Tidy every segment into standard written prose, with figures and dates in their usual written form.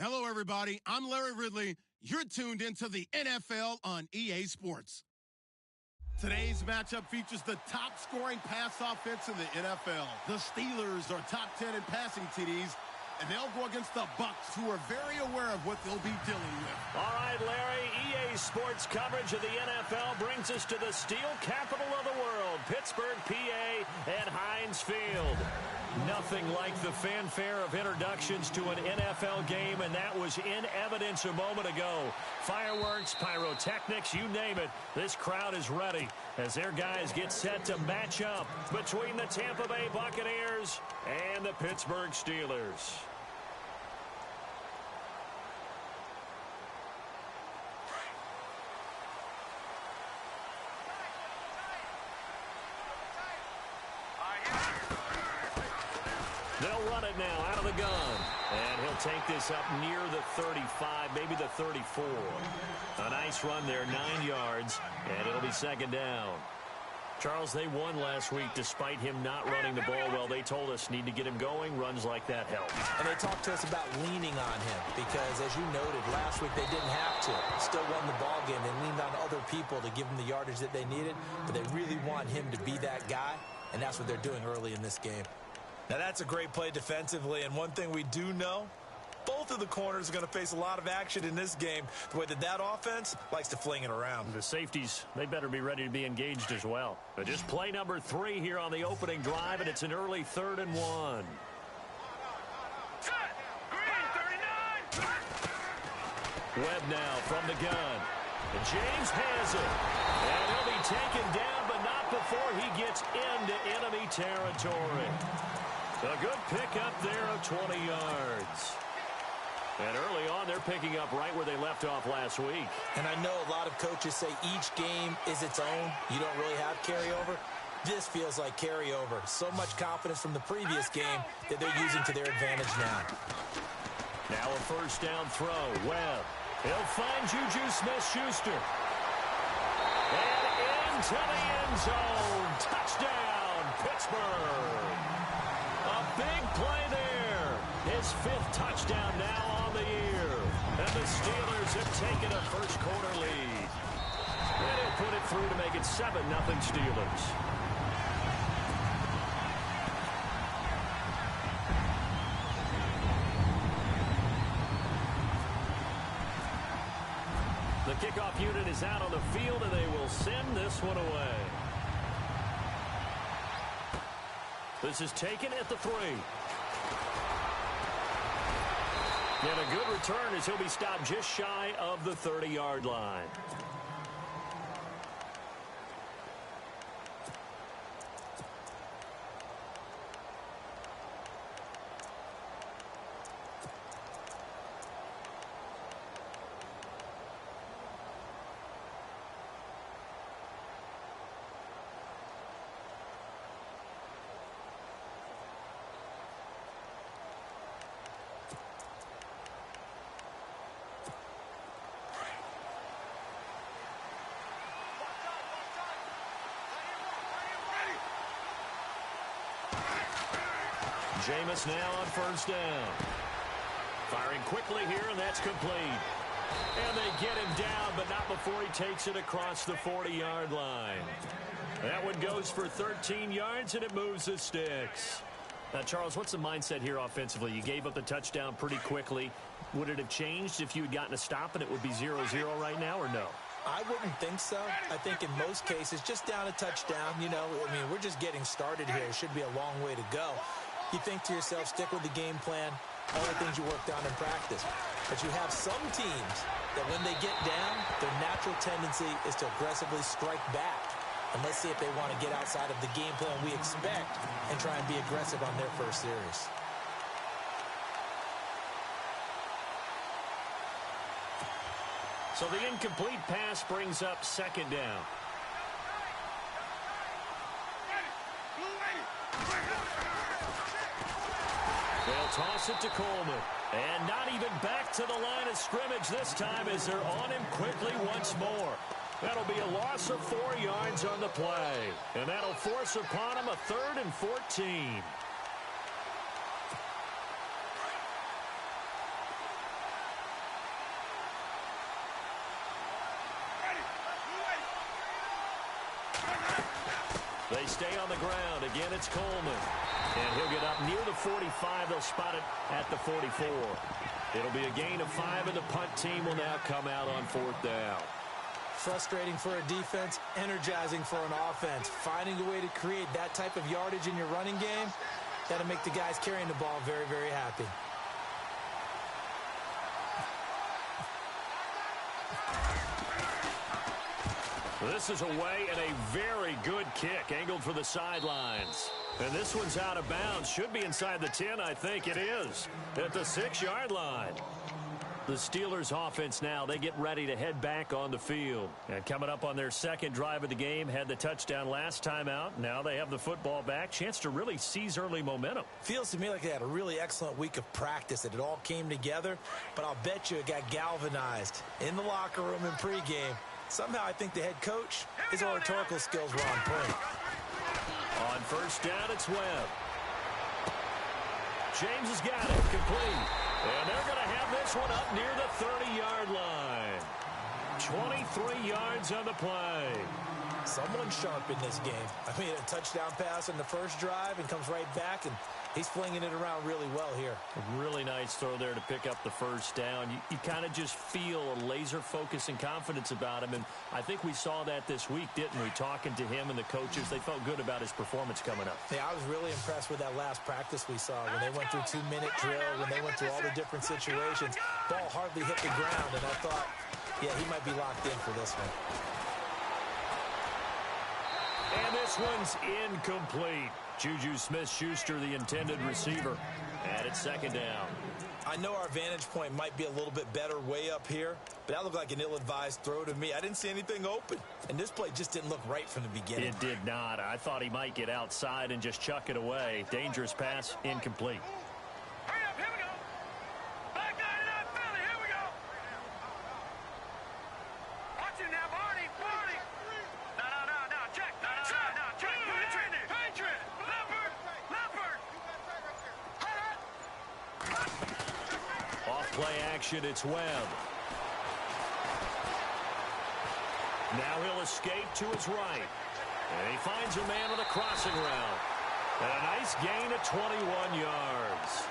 Hello, everybody. I'm Larry Ridley. You're tuned into the NFL on EA Sports. Today's matchup features the top-scoring pass offense in the NFL. The Steelers are top 10 in passing TDs, and they'll go against the Bucs, who are very aware of what they'll be dealing with. All right, Larry, EA Sports coverage of the NFL brings us to the steel capital of the world, Pittsburgh, PA, and Heinz Field. Nothing like the fanfare of introductions to an NFL game, and that was in evidence a moment ago. Fireworks, pyrotechnics, you name it. This crowd is ready as their guys get set to match up between the Tampa Bay Buccaneers and the Pittsburgh Steelers. They'll run it now out of the gun. And he'll take this up near the 35, maybe the 34. A nice run there, 9 yards, and it'll be second down. Charles, they won last week despite him not running the ball well. They told us need to get him going. Runs like that help. And they talked to us about leaning on him because, as you noted, last week they didn't have to. Still won the ball game. They leaned on other people to give them the yardage that they needed, but they really want him to be that guy, and that's what they're doing early in this game. Now, that's a great play defensively, and one thing we do know, both of the corners are going to face a lot of action in this game, the way that offense likes to fling it around. The safeties, they better be ready to be engaged as well. But just play number 3 here on the opening drive, and it's an early 3rd and 1. Webb now from the gun. And James has it. And he'll be taken down, but not before he gets into enemy territory. A good pickup there of 20 yards. And early on, they're picking up right where they left off last week. And I know a lot of coaches say each game is its own. You don't really have carryover. This feels like carryover. So much confidence from the previous game that they're using to their advantage now. Now a first down throw. Webb. He'll find Juju Smith-Schuster. And into the end zone. Touchdown, Pittsburgh. A big play there. His 5th touchdown now on the year. And the Steelers have taken a first-quarter lead. And he'll put it through to make it 7-0 Steelers. The kickoff unit is out on the field, and they will send this one away. This is taken at the 3. And a good return as he'll be stopped just shy of the 30-yard line. Jameis now on first down. Firing quickly here, and that's complete. And they get him down, but not before he takes it across the 40-yard line. That one goes for 13 yards, and it moves the sticks. Now, Charles, what's the mindset here offensively? You gave up the touchdown pretty quickly. Would it have changed if you had gotten a stop and it would be 0-0 right now, or no? I wouldn't think so. I think in most cases, just down a touchdown, you know, I mean, we're just getting started here. It should be a long way to go. You think to yourself, stick with the game plan, all the things you worked on in practice. But you have some teams that when they get down, their natural tendency is to aggressively strike back. And let's see if they want to get outside of the game plan we expect and try and be aggressive on their first series. So the incomplete pass brings up second down. They'll toss it to Coleman. And not even back to the line of scrimmage this time as they're on him quickly once more. That'll be a loss of 4 yards on the play. And that'll force upon him a 3rd and 14. They stay on the ground. Again, it's Coleman. And he'll get up near the 45. They'll spot it at the 44. It'll be a gain of 5, and the punt team will now come out on 4th down. Frustrating for a defense, energizing for an offense. Finding a way to create that type of yardage in your running game, that'll make the guys carrying the ball very, very happy. This is away and a very good kick, angled for the sidelines. And this one's out of bounds. Should be inside the 10, I think it is, at the 6-yard line. The Steelers offense now, they get ready to head back on the field. And coming up on their second drive of the game, had the touchdown last time out. Now they have the football back. Chance to really seize early momentum. Feels to me like they had a really excellent week of practice, that it all came together. But I'll bet you it got galvanized in the locker room in pregame. Somehow I think the head coach, his oratorical skills were on point. On first down, it's Webb. James has got it, complete. And they're going to have this one up near the 30-yard line. 23 yards on the play. Someone sharp in this game. I mean, a touchdown pass in the first drive and comes right back, and he's flinging it around really well here. A really nice throw there to pick up the first down. You kind of just feel a laser focus and confidence about him, and I think we saw that this week, didn't we? Talking to him and the coaches, they felt good about his performance coming up. Yeah, I was really impressed with that last practice we saw when they went through 2-minute drill, when they went through all the different situations. Ball hardly hit the ground, and I thought, yeah, he might be locked in for this one. And this one's incomplete. Juju Smith-Schuster, the intended receiver. And it's second down. I know our vantage point might be a little bit better way up here, but that looked like an ill-advised throw to me. I didn't see anything open, and this play just didn't look right from the beginning. It did not. I thought he might get outside and just chuck it away. Dangerous pass, incomplete. Hurry up, here we go. Back line it up, Philly, here we go. Watch it now, Barney. No, check. Check. Patriot. Leopard. Off play action, it's Webb. Now he'll escape to his right. And he finds a man on the crossing route. And a nice gain of 21 yards.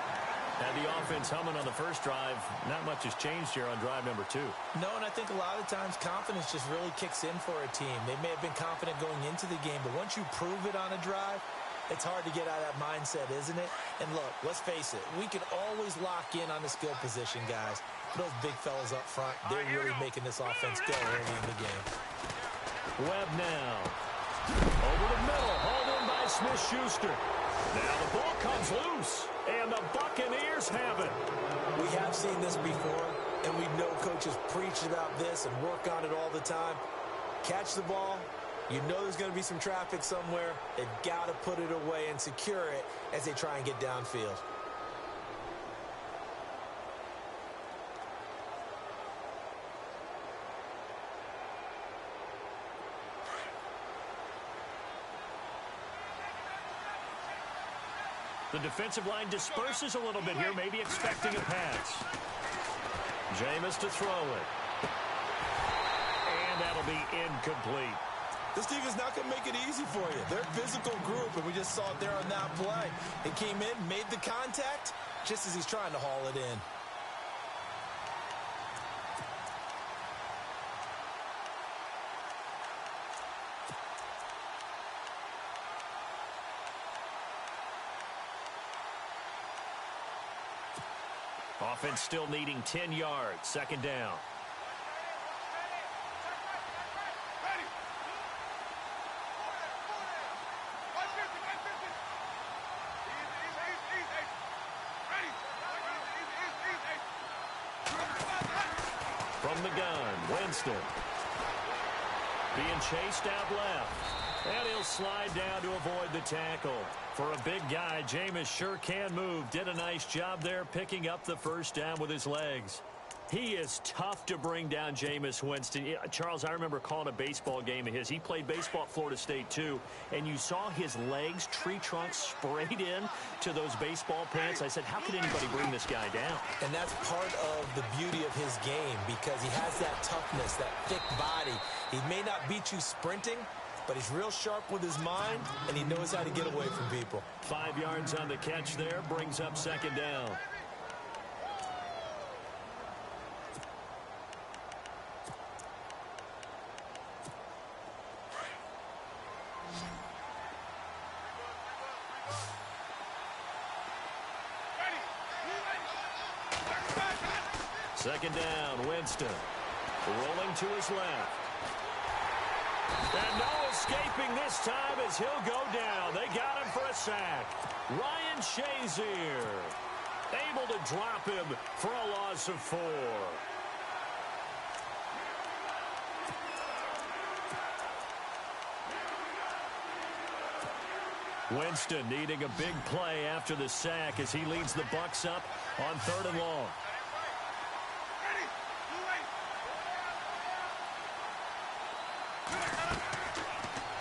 Had the offense humming on the first drive. Not much has changed here on drive number 2. No, and I think a lot of times confidence just really kicks in for a team. They may have been confident going into the game, but once you prove it on a drive, it's hard to get out of that mindset, isn't it? And look, let's face it, we can always lock in on the skill position, guys. Those big fellas up front, they're really making this offense go early in the game. Webb now. Over the middle, hauled in by Smith-Schuster. Now the ball comes loose, and the Buccaneers have it. We have seen this before, and we know coaches preach about this and work on it all the time. Catch the ball. You know there's going to be some traffic somewhere. They've got to put it away and secure it as they try and get downfield. The defensive line disperses a little bit here, maybe expecting a pass. Jameis to throw it. And that'll be incomplete. This team is not going to make it easy for you. They're a physical group, and we just saw it there on that play. He came in, made the contact, just as he's trying to haul it in. Offense still needing 10 yards. Second down. From the gun, Winston. Being chased out left. And he'll slide down to avoid the tackle. For a big guy, Jameis sure can move. Did a nice job there picking up the first down with his legs. He is tough to bring down, Jameis Winston. Charles, I remember calling a baseball game of his. He played baseball at Florida State, too. And you saw his legs, tree trunks sprayed in to those baseball pants. I said, how could anybody bring this guy down? And that's part of the beauty of his game because he has that toughness, that thick body. He may not beat you sprinting, but he's real sharp with his mind, and he knows how to get away from people. 5 yards on the catch there, brings up second down. Second down, Winston. Rolling to his left. And no escaping this time as he'll go down. They got him for a sack. Ryan Shazier able to drop him for a loss of 4. Winston needing a big play after the sack as he leads the Bucs up on 3rd and long.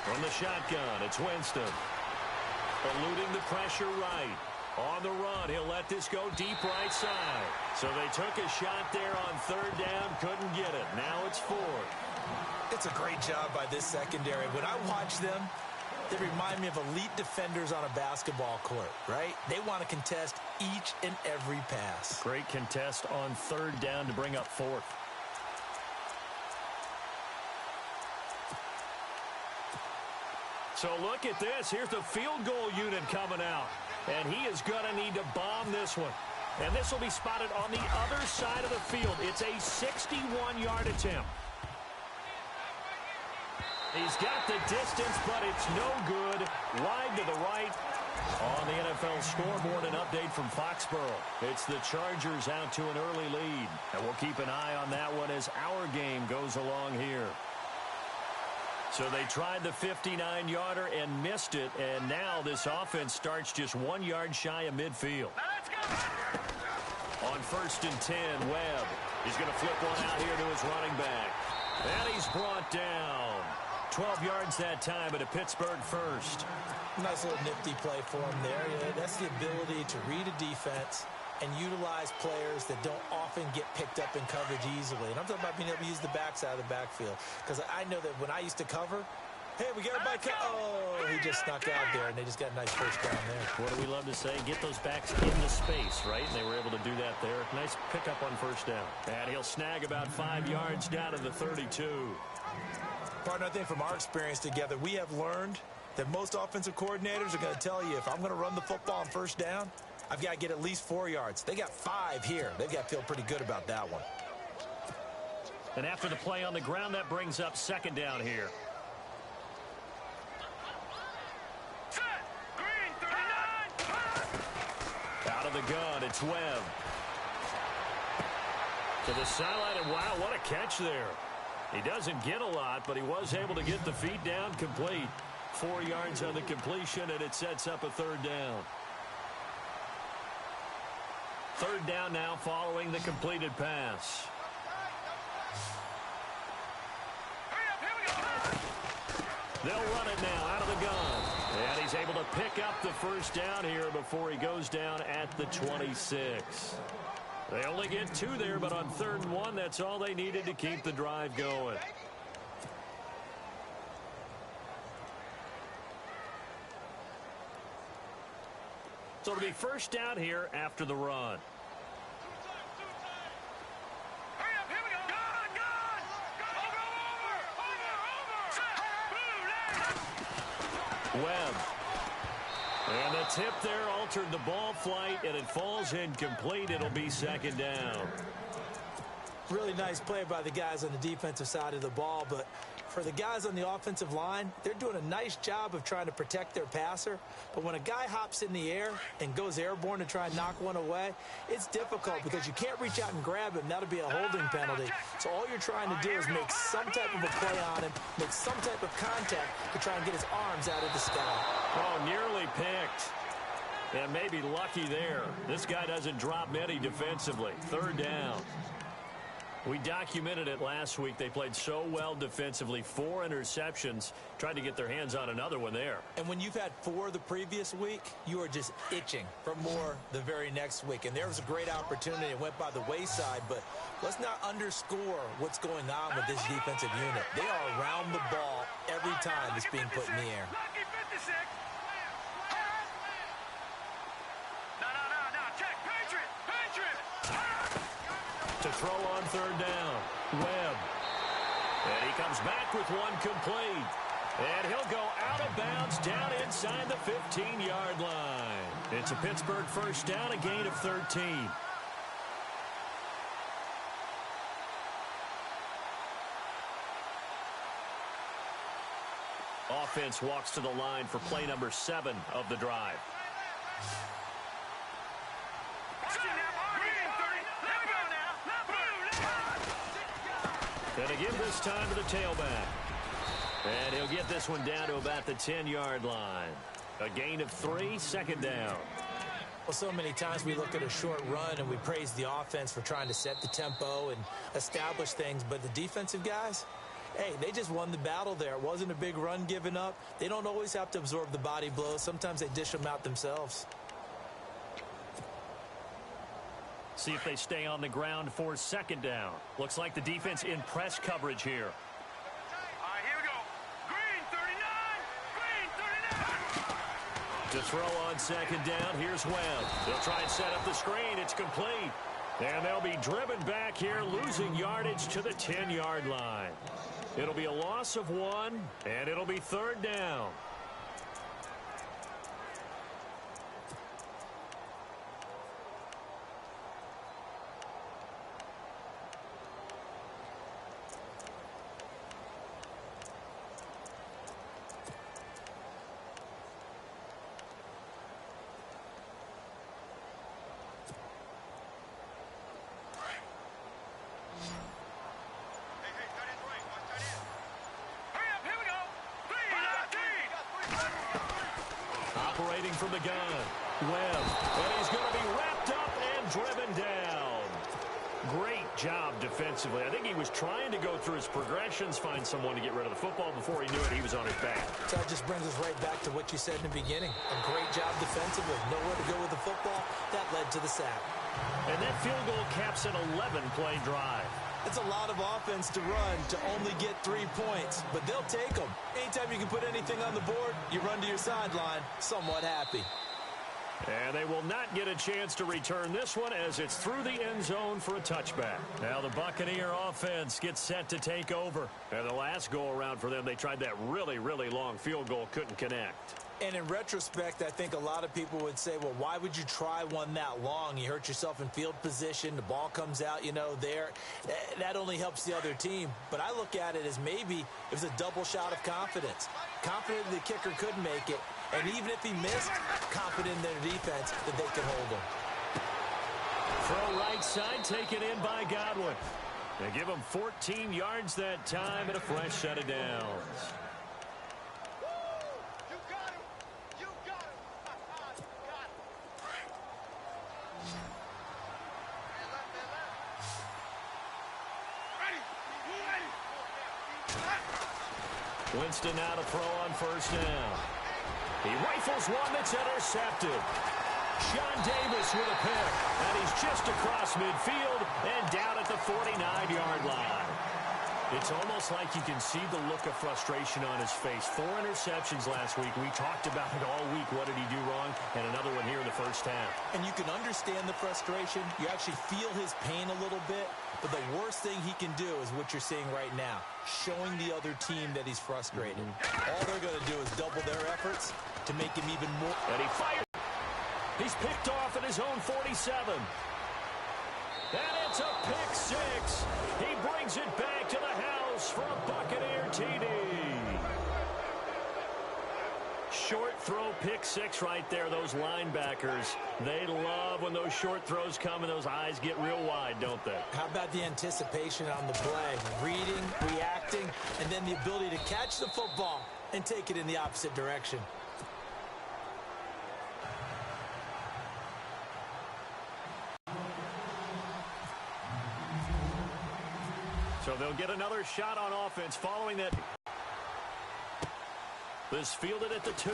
From the shotgun, it's Winston. Eluding the pressure right. On the run, he'll let this go deep right side. So they took a shot there on 3rd down, couldn't get it. Now it's 4th. It's a great job by this secondary. When I watch them, they remind me of elite defenders on a basketball court, right? They want to contest each and every pass. Great contest on 3rd down to bring up 4th. So look at this. Here's the field goal unit coming out. And he is going to need to bomb this one. And this will be spotted on the other side of the field. It's a 61-yard attempt. He's got the distance, but it's no good. Wide to the right. On the NFL scoreboard, an update from Foxborough. It's the Chargers out to an early lead. And we'll keep an eye on that one as our game goes along here. So they tried the 59-yarder and missed it, and now this offense starts just 1 yard shy of midfield. On 1st and 10, Webb. He's going to flip one out here to his running back. And he's brought down. 12 yards that time, but a Pittsburgh first. Nice little nifty play for him there. Yeah, that's the ability to read a defense and utilize players that don't often get picked up in coverage easily. And I'm talking about being able to use the backside of the backfield. Because I know that when I used to cover, hey, we got everybody. Oh, he just snuck out there, and they just got a nice first down there. What do we love to say? Get those backs into space, right? And they were able to do that there. Nice pickup on 1st down. And he'll snag about 5 yards down to the 32. Partner, I think from our experience together, we have learned that most offensive coordinators are going to tell you, if I'm going to run the football on 1st down, I've got to get at least 4 yards. They got 5 here. They've got to feel pretty good about that one. And after the play on the ground, that brings up 2nd down here. Out of the gun, it's Webb. To the sideline, and wow, what a catch there. He doesn't get a lot, but he was able to get the feet down complete. 4 yards on the completion, and it sets up a 3rd down. 3rd down now following the completed pass. They'll run it now out of the gun. And he's able to pick up the 1st down here before he goes down at the 26. They only get 2 there, but on 3rd and 1, that's all they needed to keep the drive going. So it'll be 1st down here after the run. Webb. And the tip there altered the ball flight, and it falls incomplete. It'll be 2nd down. Really nice play by the guys on the defensive side of the ball, but for the guys on the offensive line, they're doing a nice job of trying to protect their passer. But when a guy hops in the air and goes airborne to try and knock one away, it's difficult because you can't reach out and grab him. That'll be a holding penalty. So all you're trying to do is make some type of a play on him, make some type of contact to try and get his arms out of the sky. Oh, nearly picked. And maybe lucky there. This guy doesn't drop many defensively. 3rd down. We documented it last week. They played so well defensively. 4 interceptions. Tried to get their hands on another one there. And when you've had 4 the previous week, you are just itching for more the very next week. And there was a great opportunity. It went by the wayside, but let's not underscore what's going on with this defensive unit. They are around the ball every time it's being put in the air. Lucky 56. No. Check. Patriot. To throw on third down. Webb. And he comes back with one complete. And he'll go out of bounds down inside the 15-yard line. It's a Pittsburgh first down, a gain of 13. Offense walks to the line for play number 7 of the drive. And to give this time to the tailback. And he'll get this one down to about the 10-yard line. A gain of 3, second down. Well, so many times we look at a short run and we praise the offense for trying to set the tempo and establish things, but the defensive guys, hey, they just won the battle there. It wasn't a big run given up. They don't always have to absorb the body blows. Sometimes they dish them out themselves. See if they stay on the ground for second down. Looks like the defense in press coverage here. All right, here we go. Green 39. To throw on second down, here's Webb. They'll try and set up the screen. It's complete. And they'll be driven back here, losing yardage to the 10-yard line. It'll be a loss of 1, and it'll be third down. Operating from the gun, Webb, and he's going to be wrapped up and driven down. Great job defensively. I think he was trying to go through his progressions, find someone to get rid of the football. Before he knew it, he was on his back. So that just brings us right back to what you said in the beginning. A great job defensively. Nowhere to go with the football. That led to the sack. And that field goal caps an 11-play drive. It's a lot of offense to run to only get 3 points, but they'll take them. Anytime you can put anything on the board, you run to your sideline somewhat happy. And they will not get a chance to return this one as it's through the end zone for a touchback. Now the Buccaneer offense gets set to take over. And the last go-around for them, they tried that really, really long field goal, couldn't connect. And in retrospect, I think a lot of people would say, well, why would you try one that long? You hurt yourself in field position. The ball comes out, there. That only helps the other team. But I look at it as maybe it was a double shot of confidence. Confident the kicker could make it. And even if he missed, confident in their defense that they can hold him. Throw right side, taken in by Godwin. They give him 14 yards that time and a fresh set of downs. Winston now to throw on first down. He rifles one that's intercepted. Sean Davis with a pick, and he's just across midfield and down at the 49-yard line. It's almost like you can see the look of frustration on his face. 4 interceptions last week. We talked about it all week. What did he do wrong? And another one here in the first half. And you can understand the frustration. You actually feel his pain a little bit. But the worst thing he can do is what you're seeing right now, showing the other team that he's frustrated. All they're going to do is double their efforts to make him even more. And he fired. He's picked off at his own 47. And it's a pick 6. He brings it back to the house for a Buccaneer TD. Short throw pick 6 right there. Those linebackers, they love when those short throws come and those eyes get real wide, don't they? How about the anticipation on the play? Reading, reacting, and then the ability to catch the football and take it in the opposite direction. So they'll get another shot on offense following that. This fielded at the 2.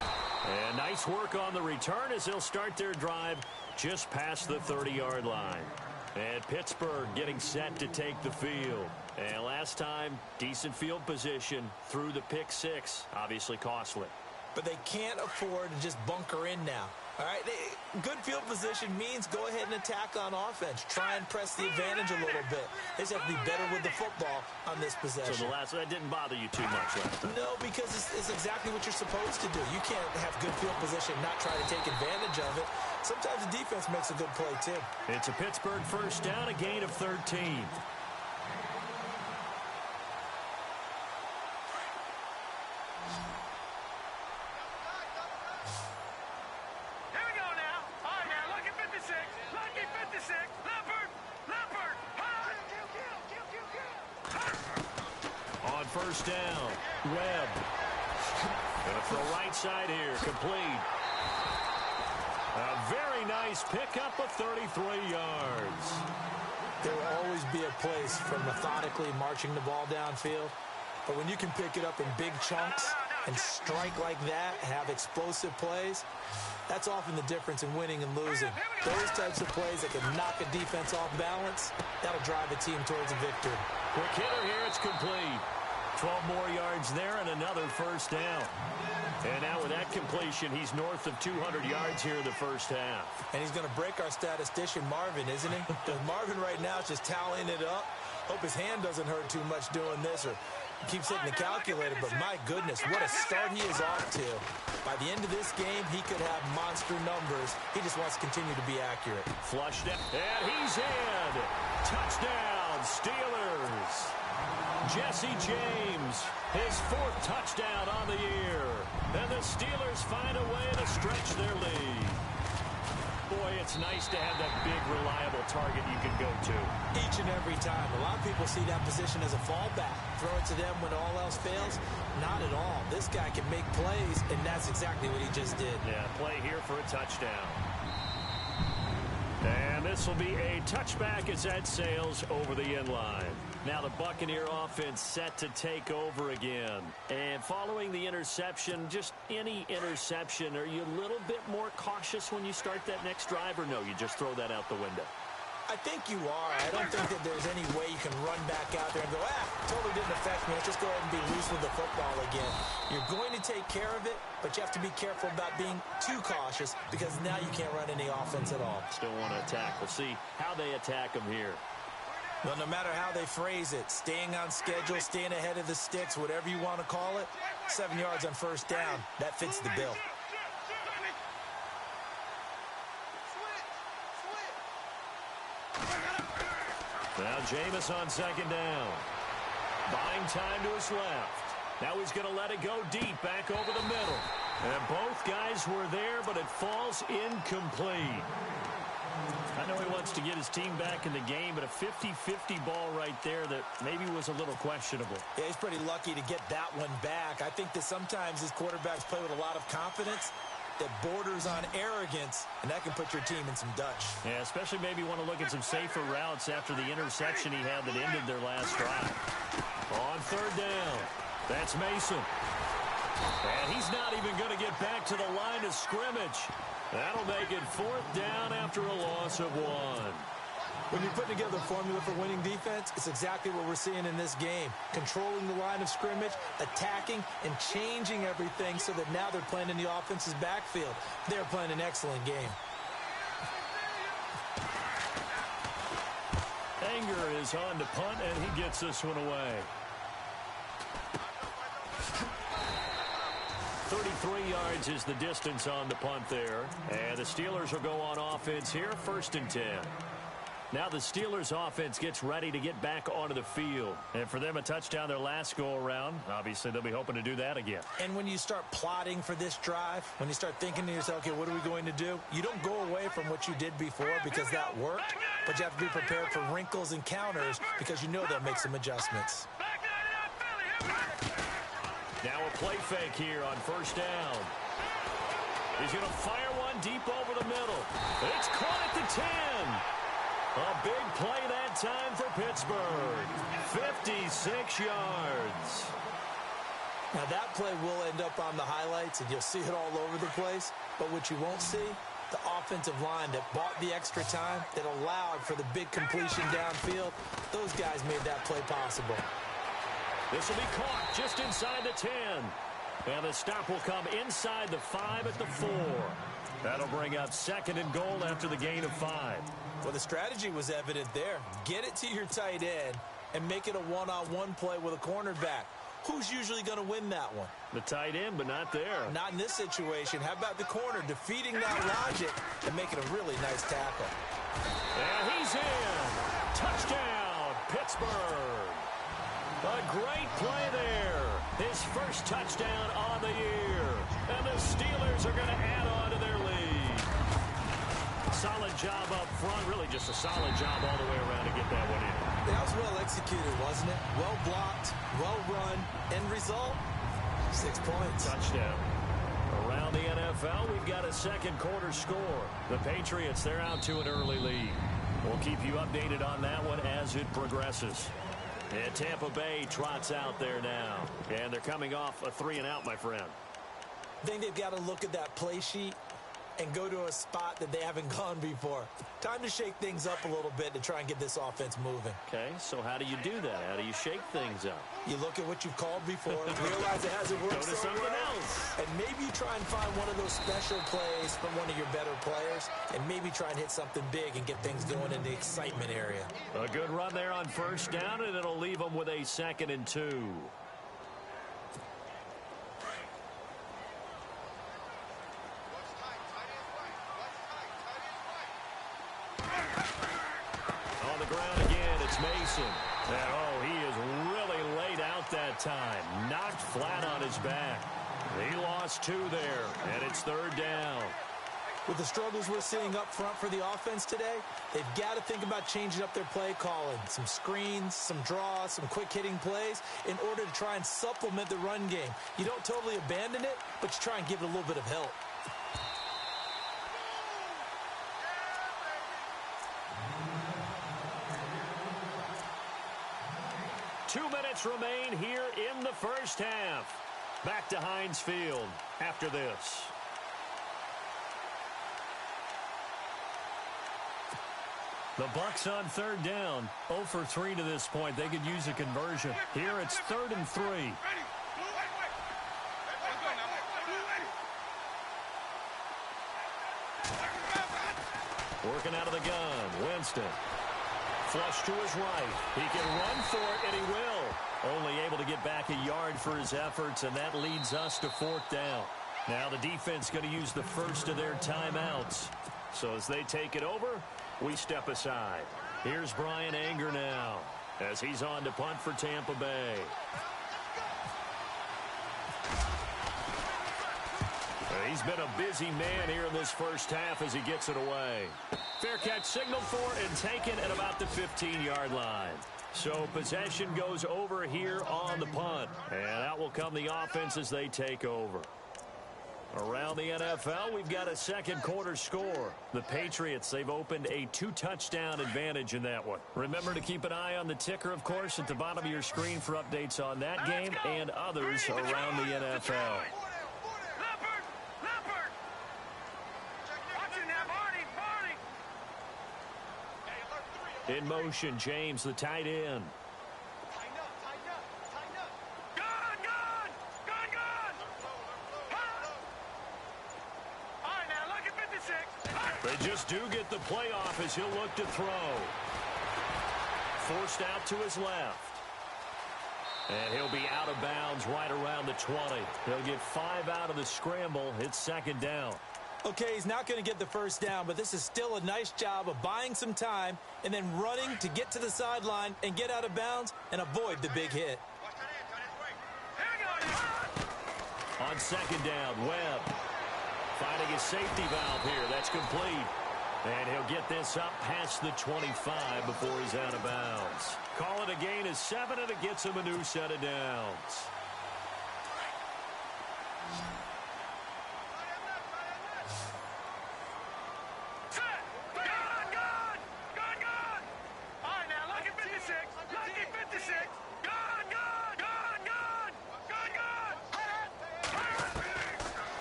And nice work on the return as they'll start their drive just past the 30-yard line. And Pittsburgh getting set to take the field. And last time, decent field position through the pick six. Obviously costly. But they can't afford to just bunker in now. All right, good field position means go ahead and attack on offense. Try and press the advantage a little bit. They just have to be better with the football on this possession. So that didn't bother you too much last time? No, because it's exactly what you're supposed to do. You can't have good field position, not try to take advantage of it. Sometimes the defense makes a good play, too. It's a Pittsburgh first down, a gain of 13. First down, Webb. Gonna throw right side here, complete. A very nice pickup of 33 yards. There will always be a place for methodically marching the ball downfield, but when you can pick it up in big chunks and strike like that, have explosive plays, that's often the difference in winning and losing. Those types of plays that can knock a defense off balance, that'll drive a team towards a victory. Quick hitter here, it's complete. 12 more yards there and another first down. And now with that completion, he's north of 200 yards here in the first half. And he's going to break our statistician, Marvin, isn't he? Because Marvin right now is just tallying it up. Hope his hand doesn't hurt too much doing this or keeps hitting the calculator. But my goodness, what a start he is off to. By the end of this game, he could have monster numbers. He just wants to continue to be accurate. Flushed it, and he's in. Touchdown, Steelers. Jesse James, his fourth touchdown on the year. And the Steelers find a way to stretch their lead. Boy, it's nice to have that big, reliable target you can go to. Each and every time. A lot of people see that position as a fallback. Throw it to them when all else fails. Not at all. This guy can make plays, and that's exactly what he just did. Yeah, play here for a touchdown. And this will be a touchback as that sails over the end line. Now the Buccaneer offense set to take over again. And following the interception, just any interception, are you a little bit more cautious when you start that next drive, or no, you just throw that out the window? I think you are. I don't think that there's any way you can run back out there and go, totally didn't affect me. Let's just go ahead and be loose with the football again. You're going to take care of it, but you have to be careful about being too cautious because now you can't run any offense at all. Still want to attack. We'll see how they attack them here. Well, no matter how they phrase it, staying on schedule, staying ahead of the sticks, whatever you want to call it, 7 yards on first down, that fits the bill. Now Jameis on second down. Buying time to his left. Now he's going to let it go deep back over the middle. And both guys were there, but it falls incomplete. I know he wants to get his team back in the game, but a 50-50 ball right there that maybe was a little questionable. Yeah, he's pretty lucky to get that one back. I think that sometimes his quarterbacks play with a lot of confidence that borders on arrogance, and that can put your team in some Dutch. Yeah, especially maybe want to look at some safer routes after the interception he had that ended their last drive. On third down, that's Mason. And he's not even going to get back to the line of scrimmage. That'll make it fourth down after a loss of 1. When you're putting together a formula for winning defense, it's exactly what we're seeing in this game. Controlling the line of scrimmage, attacking, and changing everything so that now they're playing in the offense's backfield. They're playing an excellent game. Anger is on to punt, and he gets this one away. 33 yards is the distance on the punt there. And the Steelers will go on offense here, 1st and 10. Now the Steelers offense gets ready to get back onto the field. And for them, a touchdown their last go-around. Obviously, they'll be hoping to do that again. And when you start plotting for this drive, when you start thinking to yourself, okay, what are we going to do? You don't go away from what you did before because that worked, but you have to be prepared for wrinkles and counters because you know they'll make some adjustments. Now a play fake here on first down. He's going to fire one deep over the middle. It's caught at the 10. A big play that time for Pittsburgh. 56 yards. Now that play will end up on the highlights, and you'll see it all over the place. But what you won't see The offensive line that bought the extra time, that allowed for the big completion downfield, those guys made that play possible. This will be caught just inside the 10. And the stop will come inside the 5 at the 4. That'll bring up 2nd and goal after the gain of 5. Well, the strategy was evident there. Get it to your tight end and make it a one-on-one play with a cornerback. Who's usually going to win that one? The tight end, but not there. Not in this situation. How about the corner defeating that logic and making a really nice tackle? And he's in. Touchdown, Pittsburgh. A great play there. His first touchdown on the year. And the Steelers are going to add on to their lead. Solid job up front. Really just a solid job all the way around to get that one in. That was well executed, wasn't it? Well blocked, well run. End result, 6 points. Touchdown. Around the NFL, we've got a second quarter score. The Patriots, they're out to an early lead. We'll keep you updated on that one as it progresses. And Tampa Bay trots out there now. And they're coming off a 3-and-out, my friend. I think they've got to look at that play sheet and go to a spot that they haven't gone before. Time to shake things up a little bit to try and get this offense moving. Okay, so how do you do that? How do you shake things up? You look at what you've called before, realize it hasn't worked. Go to something else. And maybe you try and find one of those special plays from one of your better players, and maybe try and hit something big and get things going in the excitement area. A good run there on first down, and it'll leave them with a 2nd and 2. On the ground again, it's Mason. And, he is really laid out that time. Knocked flat on his back. He lost 2 there, and it's 3rd down. With the struggles we're seeing up front for the offense today, they've got to think about changing up their play calling. Some screens, some draws, some quick-hitting plays in order to try and supplement the run game. You don't totally abandon it, but you try and give it a little bit of help. Two minutes remain here in the first half. Back to Heinz Field after this. The Bucs on 3rd down. 0 for 3 to this point. They could use a conversion. Here it's 3rd and 3. Working out of the gun. Winston. Flush to his right. He can run for it, and he will. Only able to get back a yard for his efforts, and that leads us to 4th down. Now the defense going to use the first of their timeouts. So as they take it over, we step aside. Here's Brian Anger now as he's on to punt for Tampa Bay. He's been a busy man here in this first half as he gets it away. Fair catch signaled for and taken at about the 15-yard line. So possession goes over here on the punt. And out will come the offense as they take over. Around the NFL, we've got a second quarter score. The Patriots, they've opened a 2-touchdown advantage in that one. Remember to keep an eye on the ticker, of course, at the bottom of your screen for updates on that game and others around the NFL. In motion, James, the tight end. They just do get the playoff as he'll look to throw. Forced out to his left. And he'll be out of bounds right around the 20. He'll get 5 out of the scramble. It's 2nd down. Okay, he's not going to get the first down, but this is still a nice job of buying some time and then running to get to the sideline and get out of bounds and avoid the big hit. On 2nd down, Webb finding his safety valve here. That's complete. And he'll get this up past the 25 before he's out of bounds. Call it a gain of 7, and it gets him a new set of downs.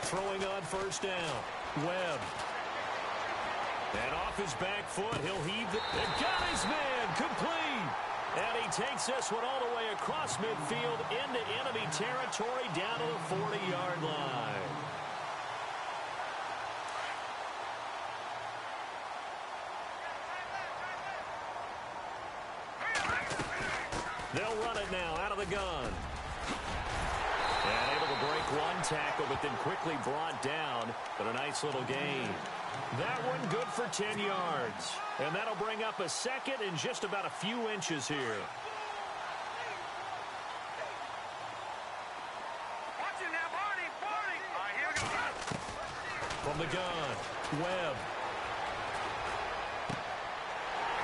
Throwing on first down. Webb. And off his back foot, he'll heave it. And got his man, complete. And he takes this one all the way across midfield into enemy territory down to the 40-yard line. They'll run it now out of the gun. And able to break one tackle, but then quickly brought down. But a nice little gain. That one good for 10 yards. And that'll bring up a second and just about a few inches here. Watch it now, Barney. All right, here we go. From the gun, Webb.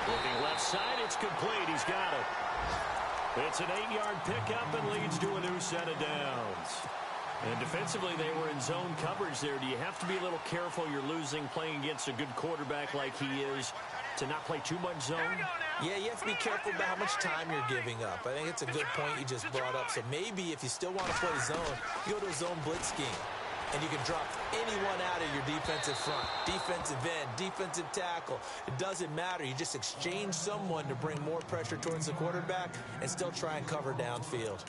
Looking left side, it's complete. He's got it. It's an 8-yard pickup and leads to a new set of downs. And defensively, they were in zone coverage there. Do you have to be a little careful? You're losing playing against a good quarterback like he is to not play too much zone? Yeah, you have to be careful about how much time you're giving up. I think it's a good point you just brought up. So maybe if you still want to play zone, you go to a zone blitz scheme. And you can drop anyone out of your defensive front, defensive end, defensive tackle. It doesn't matter. You just exchange someone to bring more pressure towards the quarterback and still try and cover downfield.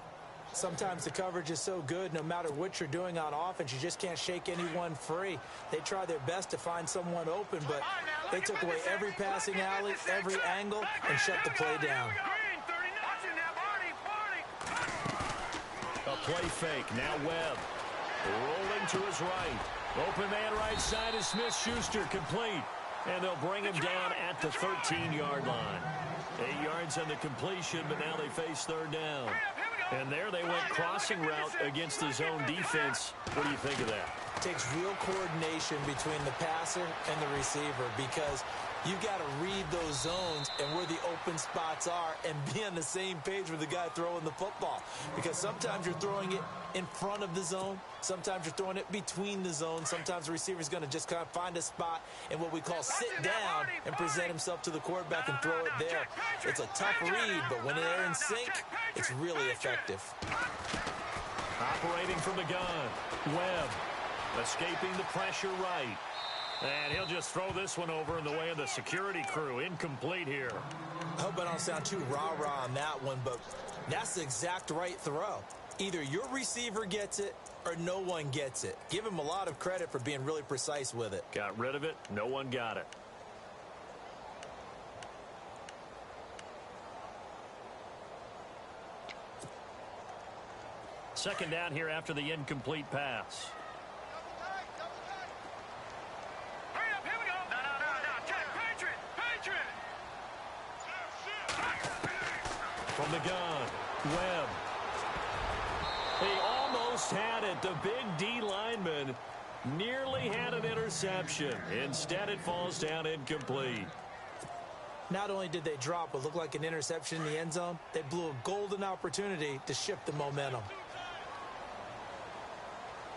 Sometimes the coverage is so good, no matter what you're doing on offense, you just can't shake anyone free. They try their best to find someone open, but they took away every passing alley, every angle, and shut the play down. A play fake. Now Webb. Rolling to his right. Open man right side is Smith-Schuster, complete. And they'll bring him down at the 13-yard line. 8 yards on the completion, but now they face third down. And there they went crossing route against the zone defense. What do you think of that? It takes real coordination between the passer and the receiver because you've got to read those zones and where the open spots are and be on the same page with the guy throwing the football. Because sometimes you're throwing it in front of the zone. Sometimes you're throwing it between the zones. Sometimes the receiver's going to just kind of find a spot and what we call sit down and present himself to the quarterback and throw it there. It's a tough read, but when they're in sync, it's really effective. Operating from the gun, Webb. Escaping the pressure right. And he'll just throw this one over in the way of the security crew. Incomplete here. I hope I don't sound too rah-rah on that one, but that's the exact right throw. Either your receiver gets it or no one gets it. Give him a lot of credit for being really precise with it. Got rid of it. No one got it. Second down here after the incomplete pass. From the gun, Webb. He almost had it. The big D lineman nearly had an interception. Instead, it falls down incomplete. Not only did they drop what looked like an interception in the end zone, they blew a golden opportunity to shift the momentum.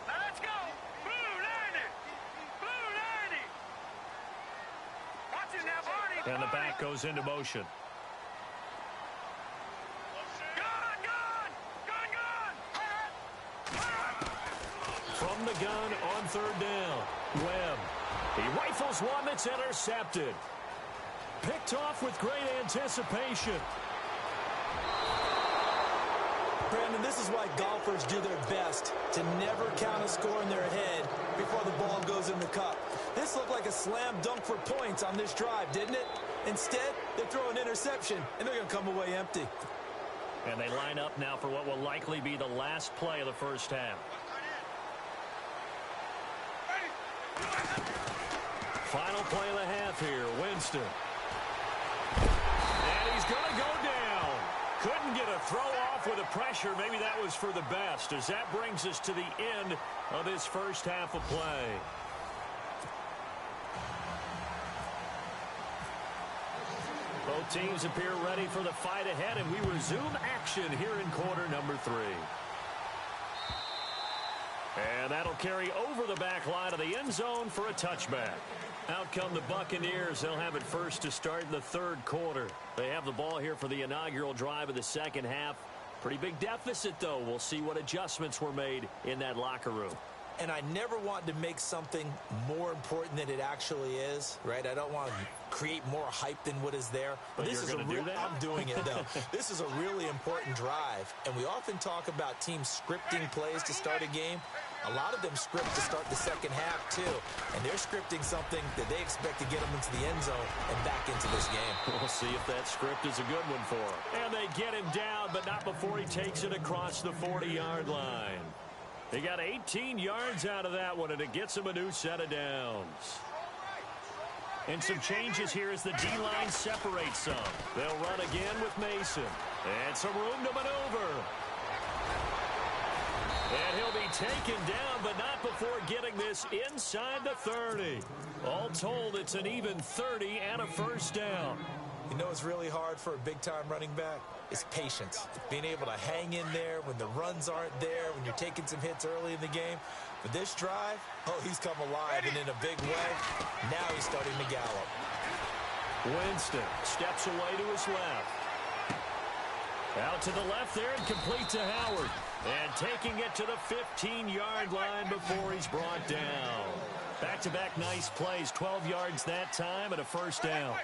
Let's go. Blue 90. Blue 90. Watch it now, Barney. And the back goes into motion. From the gun on third down, Webb. He rifles one that's intercepted. Picked off with great anticipation. Brandon, this is why golfers do their best to never count a score in their head before the ball goes in the cup. This looked like a slam dunk for points on this drive, didn't it? Instead, they throw an interception, and they're going to come away empty. And they line up now for what will likely be the last play of the first half. Final play of the half here, Winston. And he's going to go down. Couldn't get a throw off with the pressure. Maybe that was for the best, as that brings us to the end of this first half of play. Both teams appear ready for the fight ahead, and we resume action here in quarter number 3. And that'll carry over the back line of the end zone for a touchback. Out come the Buccaneers. They'll have it first to start in the third quarter. They have the ball here for the inaugural drive of the second half. Pretty big deficit, though. We'll see what adjustments were made in that locker room. and I never want to make something more important than it actually is, right? I don't want to create more hype than what is there. But this is a real, I'm doing it, though. This is a really important drive, and we often talk about teams scripting plays to start a game. A lot of them script to start the second half, too, and they're scripting something that they expect to get them into the end zone and back into this game. We'll see if that script is a good one for him. And they get him down, but not before he takes it across the 40-yard line. They got 18 yards out of that one, and it gets him a new set of downs. And some changes here as the D-line separates some. They'll run again with Mason. And some room to maneuver. And he'll be taken down, but not before getting this inside the 30. All told, it's an even 30 and a first down. You know what's really hard for a big-time running back? It's patience. Being able to hang in there when the runs aren't there, when you're taking some hits early in the game. But this drive, oh, he's come alive, and in a big way, now he's starting to gallop. Winston steps away to his left. Out to the left there and complete to Howard. And taking it to the 15-yard line before he's brought down. Back-to-back nice plays, 12 yards that time and a first down.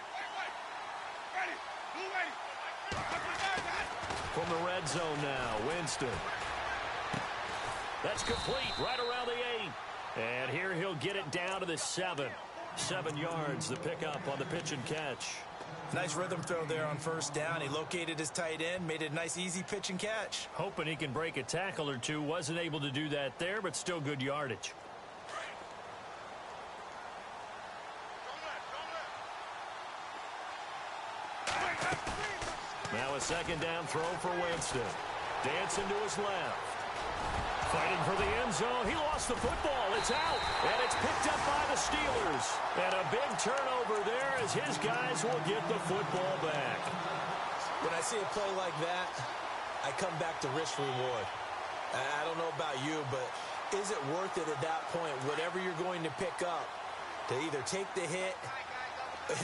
From the red zone now, Winston. That's complete right around the 8. And here he'll get it down to the 7. 7 yards, the pickup on the pitch and catch. Nice rhythm throw there on first down. He located his tight end, made it a nice, easy pitch and catch. Hoping he can break a tackle or two. Wasn't able to do that there, but still good yardage. Now a second down throw for Winston. Dancing to his left. Fighting for the end zone. He lost the football. It's out. And it's picked up by the Steelers. And a big turnover there as his guys will get the football back. When I see a play like that, I come back to risk reward. I don't know about you, but is it worth it at that point, whatever you're going to pick up, to either take the hit,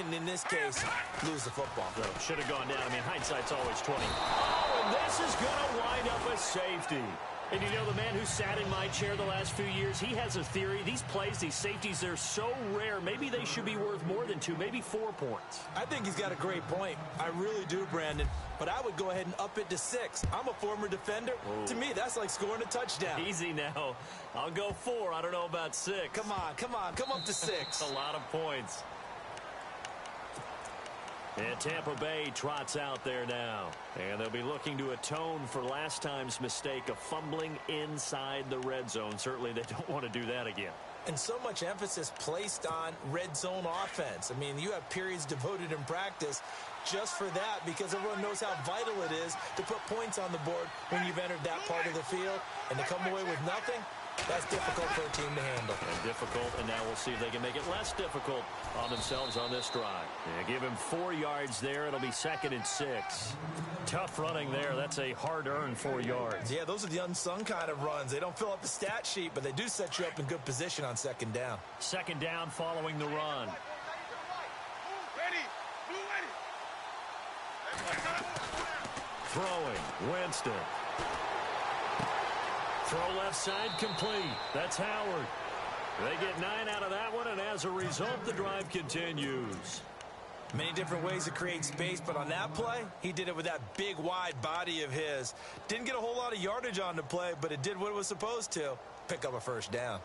and in this case, lose the football? So, should have gone down. I mean, hindsight's always 20. Oh, and this is going to wind up a safety. And you know, the man who sat in my chair the last few years, he has a theory. These plays, these safeties, they're so rare. Maybe they should be worth more than 2, maybe 4 points. I think he's got a great point. I really do, Brandon. But I would go ahead and up it to 6. I'm a former defender. Ooh. To me, that's like scoring a touchdown. Easy now. I'll go 4. I don't know about 6. Come on. Come up to 6. A lot of points. And Tampa Bay trots out there now. And they'll be looking to atone for last time's mistake of fumbling inside the red zone. Certainly they don't want to do that again. And so much emphasis placed on red zone offense. I mean, you have periods devoted in practice just for that, because everyone knows how vital it is to put points on the board when you've entered that part of the field. And to come away with nothing, that's difficult for a team to handle. And difficult, and now we'll see if they can make it less difficult on themselves on this drive. Yeah, give him 4 yards there. It'll be 2nd and 6. Tough running there. That's a hard-earned 4 yards. Yeah, those are the unsung kind of runs. They don't fill up the stat sheet, but they do set you up in good position on 2nd down. 2nd down following the run. Throwing, Winston. Throw left side complete. That's Howard. They get 9 out of that one, and as a result, the drive continues. Many different ways to create space, but on that play, he did it with that big, wide body of his. Didn't get a whole lot of yardage on the play, but it did what it was supposed to. Pick up a first down.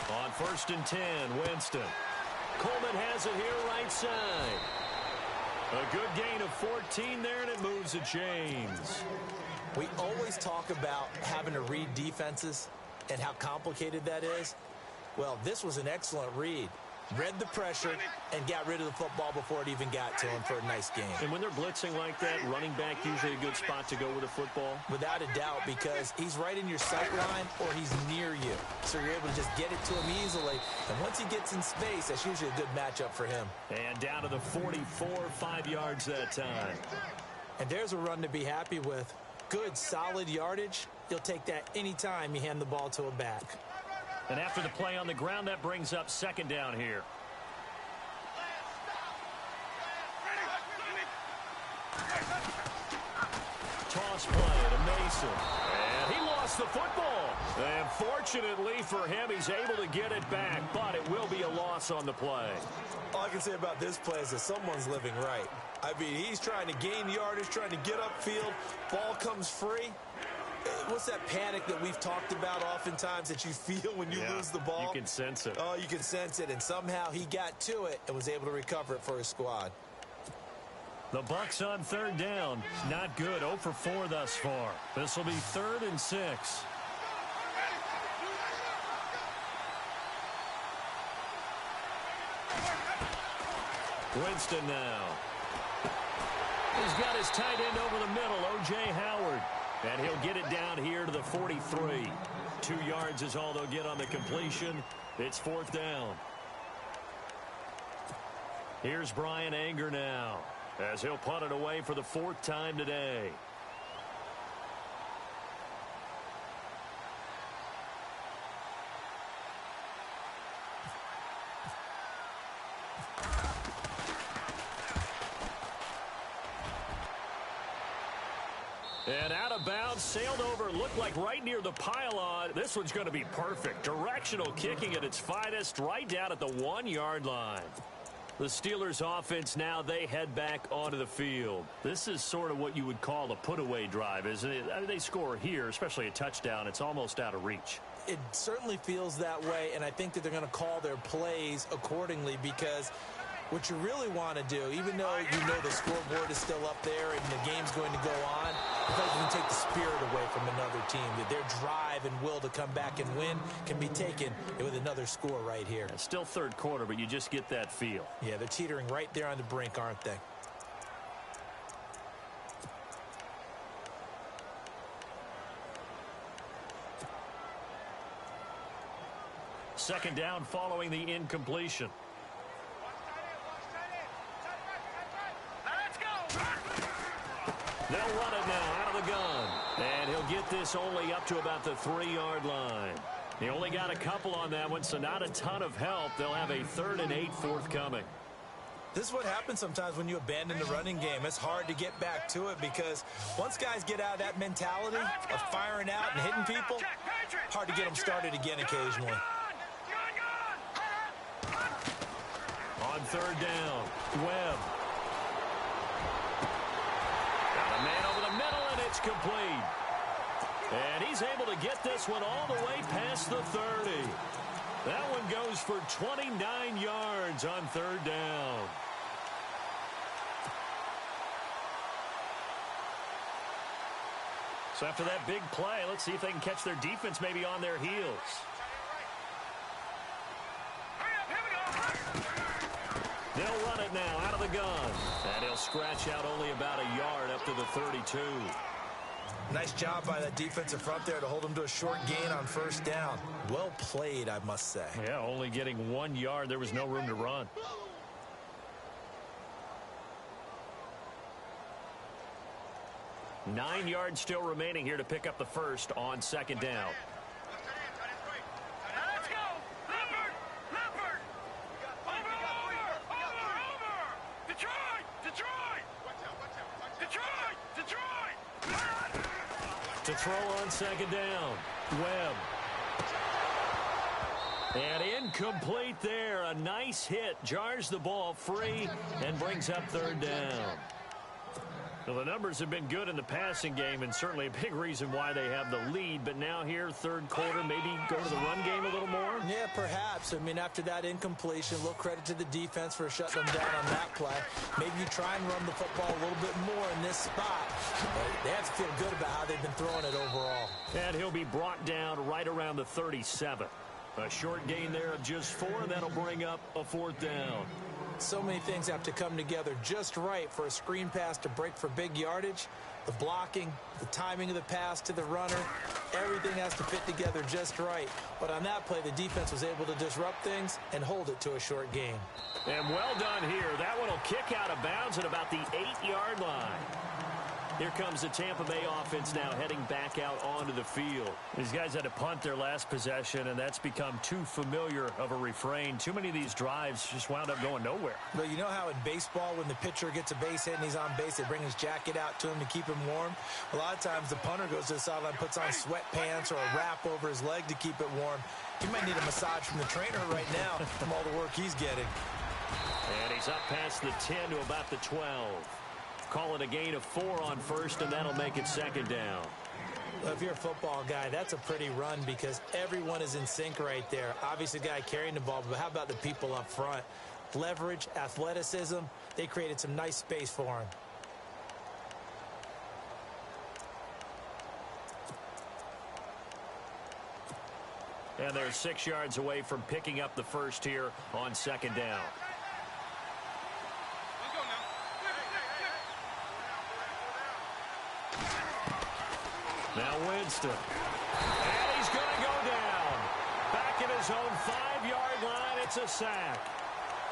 On 1st and 10, Winston. Coleman has it here right side. A good gain of 14 there, and it moves the chains. We always talk about having to read defenses and how complicated that is. Well, this was an excellent read. read the pressure, and got rid of the football before it even got to him for a nice game. And when they're blitzing like that, running back usually a good spot to go with a football? Without a doubt, because he's right in your sight line or he's near you. So you're able to just get it to him easily. And once he gets in space, that's usually a good matchup for him. And down to the 44, 5 yards that time. And there's a run to be happy with. Good, solid yardage. You'll take that anytime you hand the ball to a back. And after the play on the ground, that brings up second down here. Toss play to Mason. And he lost the football. And fortunately for him, he's able to get it back, but it will be a loss on the play. All I can say about this play is that someone's living right. I mean, he's trying to gain yardage, trying to get upfield. Ball comes free. What's that panic that we've talked about oftentimes that you feel when you lose the ball? You can sense it. Oh, you can sense it, and somehow he got to it and was able to recover it for his squad. The Bucs on third down. Not good. 0 for 4 thus far. This will be 3rd and 6. Winston now. He's got his tight end over the middle, O.J. Howard. And he'll get it down here to the 43. 2 yards is all they'll get on the completion. It's 4th down. Here's Brian Anger now, as he'll punt it away for the 4th time today. And out of bounds, sailed over, looked like right near the pylon. This one's going to be perfect. Directional kicking at its finest, right down at the 1-yard line. The Steelers offense now, they head back onto the field. This is sort of what you would call a put-away drive, isn't it? I mean, they score here, especially a touchdown. It's almost out of reach. It certainly feels that way, and I think that they're going to call their plays accordingly, because what you really want to do, even though you know the scoreboard is still up there and the game's going to go on, because you can take the spirit away from another team. That their drive and will to come back and win can be taken with another score right here. It's still third quarter, but you just get that feel. Yeah, they're teetering right there on the brink, aren't they? Second down following the incompletion. They'll run it now out of the gun. And he'll get this only up to about the 3-yard line. He only got a couple on that one, so not a ton of help. They'll have a 3rd and 8 forthcoming. This is what happens sometimes when you abandon the running game. It's hard to get back to it because once guys get out of that mentality of firing out and hitting people, hard to get them started again occasionally. On third down, Webb. Got a man over the middle, and it's complete. And he's able to get this one all the way past the 30. That one goes for 29 yards on third down. So after that big play, let's see if they can catch their defense maybe on their heels. They'll run it now out of the gun. And he'll scratch out only about a yard up to the 32. Nice job by that defensive front there to hold them to a short gain on first down. Well played, I must say. Yeah, only getting 1 yard. There was no room to run. Nine yards still remaining here to pick up the first on second down. Let's go! Leopard! Leopard! Over! Detroit! To throw on second down, Webb. And incomplete there. A nice hit. Jars the ball free and brings up third down. Well, the numbers have been good in the passing game and certainly a big reason why they have the lead. But now here, third quarter, maybe go to the run game a little more? Yeah, perhaps. I mean, after that incompletion, a little credit to the defense for shutting them down on that play. Maybe you try and run the football a little bit more in this spot. But they have to feel good about how they've been throwing it overall. And he'll be brought down right around the 37. A short gain there of just 4. That'll bring up a 4th down. So many things have to come together just right for a screen pass to break for big yardage. The blocking, the timing of the pass to the runner, everything has to fit together just right. But on that play, the defense was able to disrupt things and hold it to a short gain. And well done here. That one will kick out of bounds at about the 8-yard line. Here comes the Tampa Bay offense now heading back out onto the field. These guys had to punt their last possession, and that's become too familiar of a refrain. Too many of these drives just wound up going nowhere. But you know how in baseball, when the pitcher gets a base hit and he's on base, they bring his jacket out to him to keep him warm? A lot of times the punter goes to the sideline, puts on sweatpants or a wrap over his leg to keep it warm. He might need a massage from the trainer right now from all the work he's getting. And he's up past the 10 to about the 12. Call it a gain of 4 on first, and that'll make it 2nd down. Well, if you're a football guy, that's a pretty run because everyone is in sync right there. Obviously, the guy carrying the ball, but how about the people up front? Leverage, athleticism, they created some nice space for him. And they're 6 yards away from picking up the first here on 2nd down. Now Winston. And he's going to go down. Back at his own 5-yard line, it's a sack.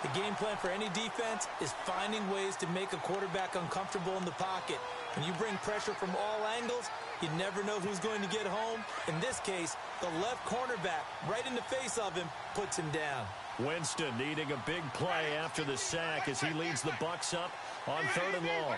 The game plan for any defense is finding ways to make a quarterback uncomfortable in the pocket. When you bring pressure from all angles, you never know who's going to get home. In this case, the left cornerback, right in the face of him, puts him down. Winston needing a big play after the sack as he leads the Bucs up on 3rd and long.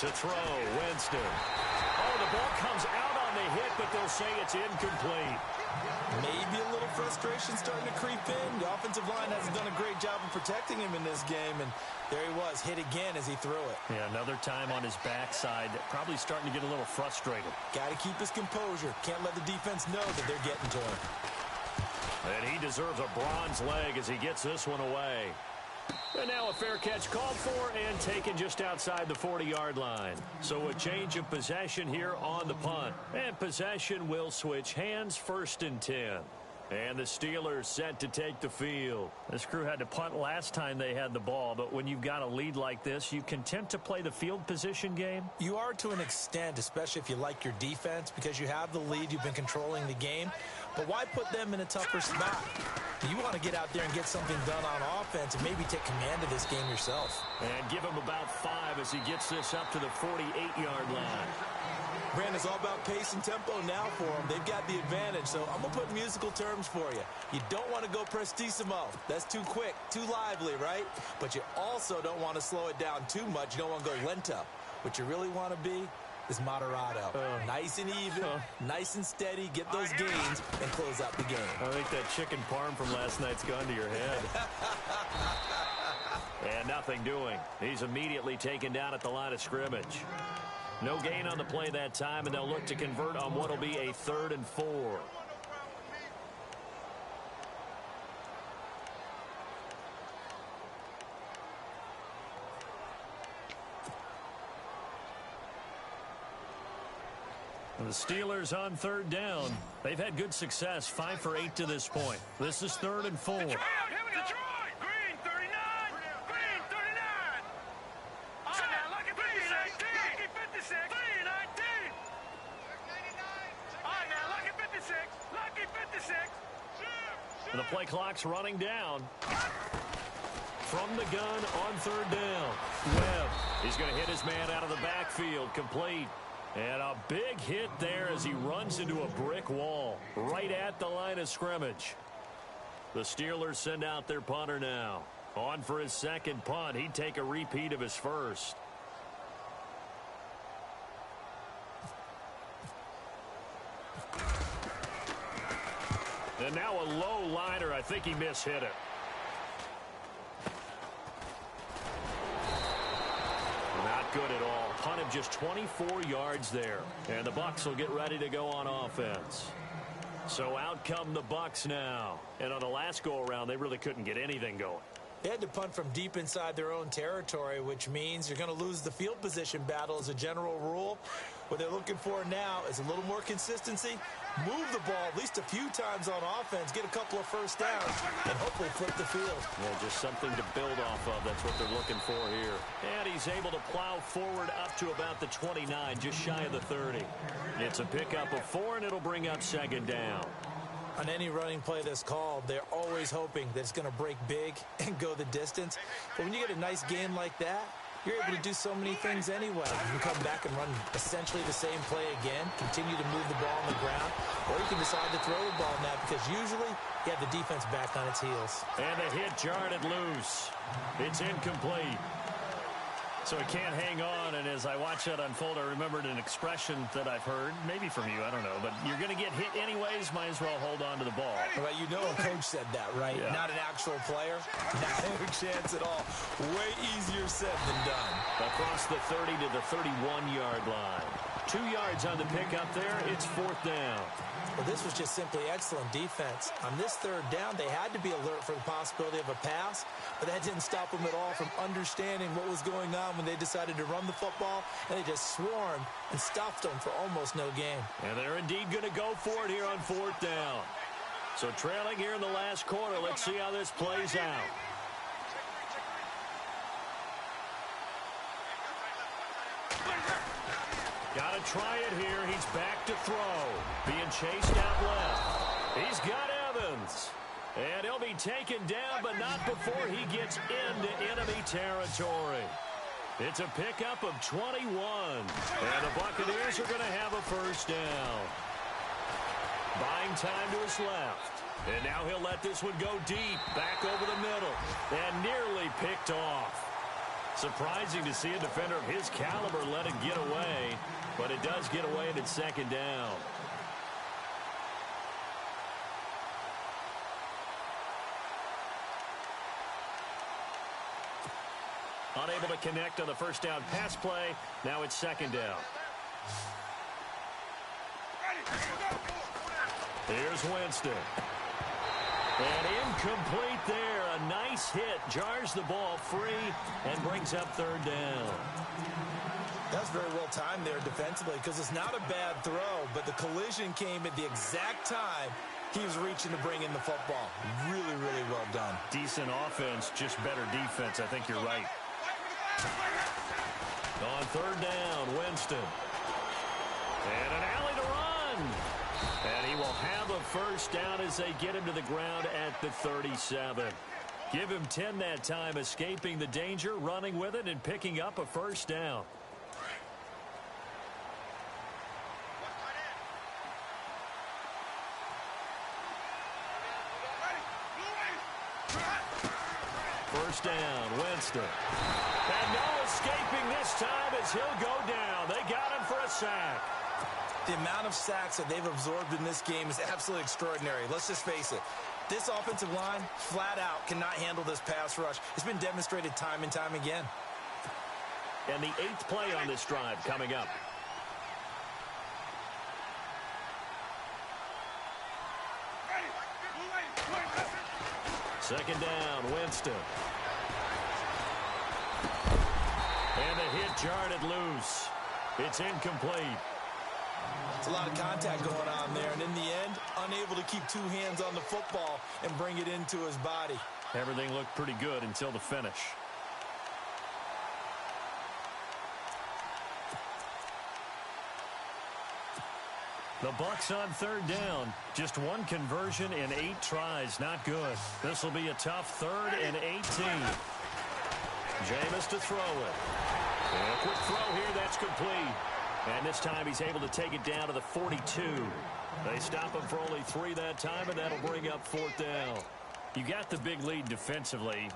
To throw, Winston. Oh, the ball comes out on the hit, but they'll say it's incomplete. Maybe a little frustration starting to creep in. The offensive line hasn't done a great job of protecting him in this game, and there he was, hit again as he threw it. Yeah, another time on his backside, probably starting to get a little frustrated. Got to keep his composure. Can't let the defense know that they're getting to him. And he deserves a bronze leg as he gets this one away. And now a fair catch called for and taken just outside the 40-yard line. So a change of possession here on the punt. And possession will switch hands, 1st and 10. And the Steelers set to take the field. This crew had to punt last time they had the ball, but when you've got a lead like this, you content to play the field position game? You are to an extent, especially if you like your defense, because you have the lead, you've been controlling the game. But why put them in a tougher spot? You want to get out there and get something done on offense and maybe take command of this game yourself. And give him about 5 as he gets this up to the 48-yard line. Brandon, it's all about pace and tempo now for them. They've got the advantage, so I'm going to put musical terms for you. You don't want to go prestissimo. That's too quick, too lively, right? But you also don't want to slow it down too much. You don't want to go lento. What you really want to be is moderato. Nice and even, nice and steady, get those gains, and close out the game. I think that chicken parm from last night's gone to your head. And nothing doing. He's immediately taken down at the line of scrimmage. No gain on the play that time, and they'll look to convert on what will be a 3rd and 4. The Steelers on 3rd down. They've had good success, 5 for 8 to this point. This is 3rd and 4. Detroit, Green 39, Green 39. All right, now, lucky 56, lucky 56, 319. All right, now, lucky 56, lucky 56. And the play clock's running down. From the gun on 3rd down. Webb, he's going to hit his man out of the backfield, complete. And a big hit there as he runs into a brick wall right at the line of scrimmage. The Steelers send out their punter now. On for his 2nd punt. He'd take a repeat of his first. And now a low liner. I think he mishit it. Not good at all. Punt of just 24 yards there. And the Bucs will get ready to go on offense. So out come the Bucs now. And on the last go-around, they really couldn't get anything going. They had to punt from deep inside their own territory, which means you're going to lose the field position battle as a general rule. What they're looking for now is a little more consistency, move the ball at least a few times on offense, get a couple of first downs, and hopefully flip the field. Yeah, just something to build off of. That's what they're looking for here. And he's able to plow forward up to about the 29, just shy of the 30. It's a pickup of 4, and it'll bring up second down. On any running play that's called, they're always hoping that it's going to break big and go the distance. But when you get a nice gain like that, you're able to do so many things anyway. You can come back and run essentially the same play again, continue to move the ball on the ground, or you can decide to throw the ball now because usually you have the defense back on its heels. And the hit jarred it loose. It's incomplete. So he can't hang on, and as I watch that unfold, I remembered an expression that I've heard, maybe from you, I don't know, but you're going to get hit anyways, might as well hold on to the ball. Well, you know a coach said that, right? Yeah. Not an actual player. No chance at all. Way easier said than done. Across the 30 to the 31-yard line. 2 yards on the pickup there. It's fourth down. Well, this was just simply excellent defense. On this third down, they had to be alert for the possibility of a pass, but that didn't stop them at all from understanding what was going on when they decided to run the football, and they just swarmed and stuffed them for almost no gain. And they're indeed going to go for it here on fourth down. So trailing here in the last quarter, let's see how this plays out. Got to try it here. He's back to throw. Being chased out left. He's got Evans. And he'll be taken down, but not before he gets into enemy territory. It's a pickup of 21. And the Buccaneers are going to have a first down. Buying time to his left. And now he'll let this one go deep. Back over the middle. And nearly picked off. Surprising to see a defender of his caliber let it get away, but it does get away and it's second down. Unable to connect on the first down pass play. Now it's second down. Here's Winston. And incomplete there. A nice hit. Jars the ball free and brings up third down. That's very well timed there defensively because it's not a bad throw, but the collision came at the exact time he was reaching to bring in the football. Really, really well done. Decent offense, just better defense. I think you're right. On third down, Winston. And an alley to run. And he will have a first down as they get him to the ground at the 37. Give him 10 that time, escaping the danger, running with it, and picking up a first down. First down, Winston. And no escaping this time as he'll go down. They got him for a sack. The amount of sacks that they've absorbed in this game is absolutely extraordinary. Let's just face it. This offensive line, flat out, cannot handle this pass rush. It's been demonstrated time and time again. And the 8th play on this drive coming up. Second down, Winston. And the hit jarred it loose. It's incomplete. It's a lot of contact going on there, and in the end, unable to keep 2 hands on the football and bring it into his body. Everything looked pretty good until the finish. The Bucks on third down. Just 1 conversion in 8 tries. Not good. This will be a tough 3rd and 18. Jameis to throw it. And a quick throw here. That's complete. And this time he's able to take it down to the 42. They stop him for only 3 that time, and that'll bring up 4th down. You got the big lead defensively.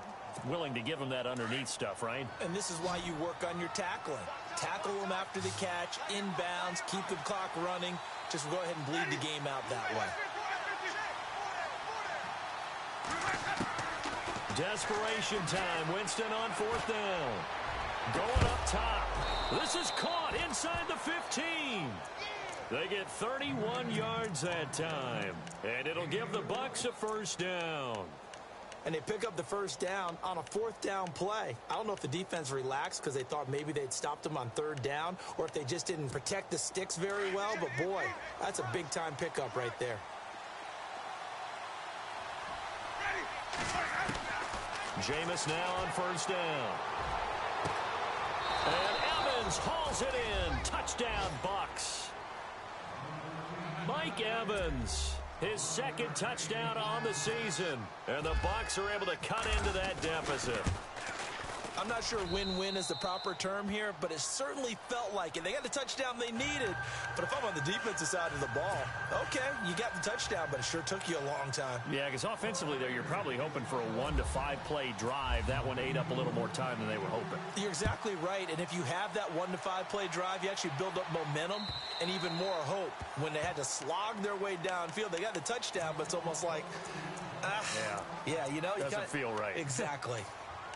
Willing to give him that underneath stuff, right? And this is why you work on your tackling. Tackle them after the catch, inbounds, keep the clock running. Just go ahead and bleed the game out that way. Desperation time. Winston on 4th down. Going up top. This is caught inside the 15. They get 31 yards that time. And it'll give the Bucks a first down. and they pick up the first down on a fourth down play. I don't know if the defense relaxed because they thought maybe they'd stopped them on third down or if they just didn't protect the sticks very well, but boy, that's a big-time pickup right there. Jameis now on first down. And Evans hauls it in. Touchdown, Bucs. Mike Evans, his second touchdown on the season. And the Bucs are able to cut into that deficit. I'm not sure win-win is the proper term here, but it certainly felt like it. They got the touchdown they needed. But if I'm on the defensive side of the ball, okay, you got the touchdown, but it sure took you a long time. Yeah, because offensively there, you're probably hoping for a 1 to 5 play drive. That one ate up a little more time than they were hoping. You're exactly right, and if you have that 1 to 5 play drive, you actually build up momentum and even more hope. When they had to slog their way downfield, they got the touchdown, but it's almost like, yeah, you know. Doesn't feel right. Exactly.